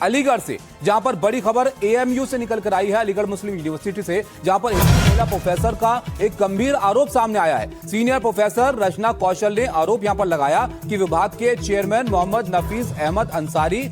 अलीगढ़ से, जहां पर बड़ी खबर एएमयू से निकल कर आई है, अलीगढ़ मुस्लिम यूनिवर्सिटी से, जहां पर एक महिला प्रोफेसर का एक गंभीर आरोप सामने आया है। सीनियर प्रोफेसर रचना कौशल ने आरोप यहां पर लगाया कि विभाग के चेयरमैन मोहम्मद नफीस अहमद अंसारी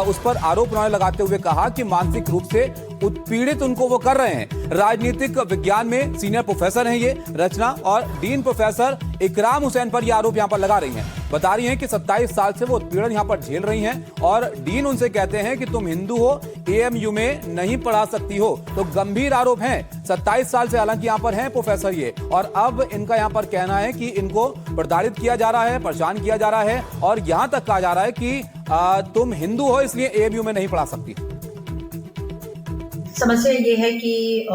उस पर आरोप लगाते हुए कहा कि मानसिक रूप से उत्पीड़ित उनको वो कर रहे हैं। राजनीतिक विज्ञान में सीनियर प्रोफेसर हैं ये रचना, और डीन प्रोफेसर इकराम हुसैन पर ये आरोप यहां पर लगा रही हैं। बता रही हैं कि 27 साल से वो उत्पीड़न यहां पर झेल रही हैं, और डीन उनसे कहते हैं कि तुम हिंदू हो, एएमयू में नहीं पढ़ा सकती हो। तो गंभीर आरोप हैं। 27 साल से हालांकि यहां पर हैं प्रोफेसर ये, और अब इनका यहां पर कहना है कि इनको प्रताड़ित किया जा रहा है, परेशान किया जा रहा है, और यहां तक कहा जा रहा है कि तुम हिंदू हो इसलिए एएमयू में नहीं पढ़ा सकती। समस्या ये है कि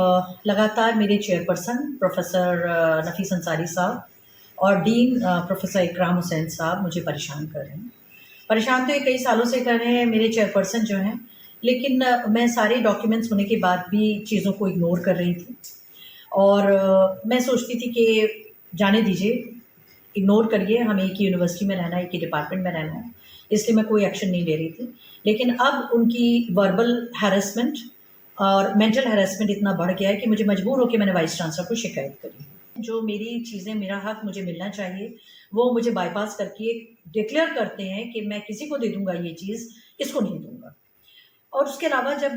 लगातार मेरे चेयरपर्सन प्रोफेसर नफीस अंसारी साहब और डीन प्रोफेसर इकराम हुसैन साहब मुझे परेशान कर रहे हैं। परेशान तो ये कई सालों से कर रहे हैं मेरे चेयरपर्सन जो हैं, लेकिन मैं सारे डॉक्यूमेंट्स होने के बाद भी चीज़ों को इग्नोर कर रही थी, और मैं सोचती थी कि जाने दीजिए, इग्नोर करिए, हमें एक ही यूनिवर्सिटी में रहना है, एक ही डिपार्टमेंट में रहना है, इसलिए मैं कोई एक्शन नहीं ले रही थी। लेकिन अब उनकी वर्बल हैरेसमेंट और मेंटल हैरेसमेंट इतना बढ़ गया है कि मुझे मजबूर होकर मैंने वाइस चांसलर को शिकायत करी। जो मेरी चीज़ें, मेरा हक मुझे मिलना चाहिए, वो मुझे बाईपास करके डिक्लेयर करते हैं कि मैं किसी को दे दूंगा ये चीज़, इसको नहीं दूंगा। और उसके अलावा जब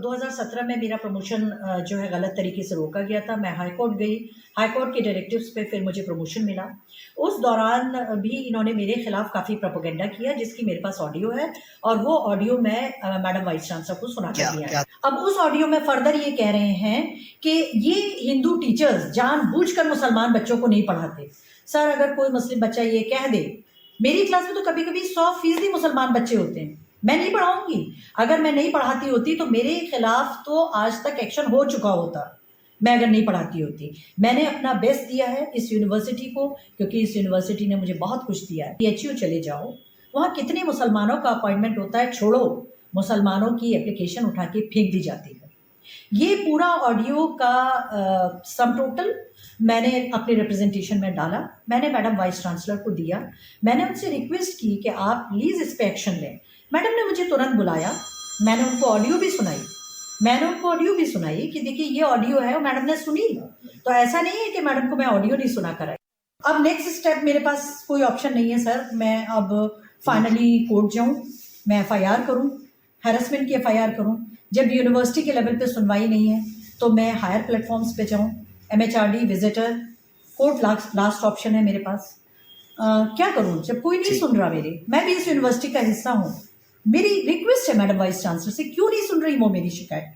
2017 में मेरा प्रमोशन जो है गलत तरीके से रोका गया था, मैं हाई कोर्ट गई, हाई कोर्ट के डायरेक्टिव्स पे फिर मुझे प्रमोशन मिला। उस दौरान भी इन्होंने मेरे खिलाफ काफ़ी प्रोपेगेंडा किया, जिसकी मेरे पास ऑडियो है, और वो ऑडियो मैं मैडम वाइस चांसलर को सुना कर दिया है। अब उस ऑडियो में फर्दर ये कह रहे हैं कि ये हिंदू टीचर्स जानबूझकर मुसलमान बच्चों को नहीं पढ़ाते। सर, अगर कोई मुस्लिम बच्चा ये कह दे, मेरी क्लास में तो कभी कभी 100% मुसलमान बच्चे होते हैं, मैं नहीं पढ़ाऊंगी। अगर मैं नहीं पढ़ाती होती तो मेरे खिलाफ तो आज तक एक्शन हो चुका होता, मैं अगर नहीं पढ़ाती होती। मैंने अपना बेस्ट दिया है इस यूनिवर्सिटी को, क्योंकि इस यूनिवर्सिटी ने मुझे बहुत कुछ दिया है। PHU चले जाओ, वहाँ कितने मुसलमानों का अपॉइंटमेंट होता है, छोड़ो, मुसलमानों की एप्लीकेशन उठा के फेंक दी जाती है। ये पूरा ऑडियो का सम टोटल मैंने अपने रिप्रेजेंटेशन में डाला, मैंने मैडम वाइस चांसलर को दिया। मैंने उनसे रिक्वेस्ट की कि आप प्लीज़ इस पर एक्शन लें। मैडम ने मुझे तुरंत बुलाया, मैंने उनको ऑडियो भी सुनाई कि देखिए ये ऑडियो है, और मैडम ने सुनी। तो ऐसा नहीं है कि मैडम को मैं ऑडियो नहीं सुना कराई। अब नेक्स्ट स्टेप मेरे पास कोई ऑप्शन नहीं है सर, मैं अब फाइनली कोर्ट जाऊँ, मैं FIR करूँ, हैरेसमेंट की FIR करूँ। जब यूनिवर्सिटी के लेवल पे सुनवाई नहीं है तो मैं हायर प्लेटफॉर्म्स पे जाऊँ, MHRD, visitor, court last option है मेरे पास। क्या करूँ जब कोई नहीं सुन रहा मेरे, मैं भी इस यूनिवर्सिटी का हिस्सा हूँ। मेरी रिक्वेस्ट है मैडम वाइस चांसलर से, क्यों नहीं सुन रही वो मेरी शिकायत।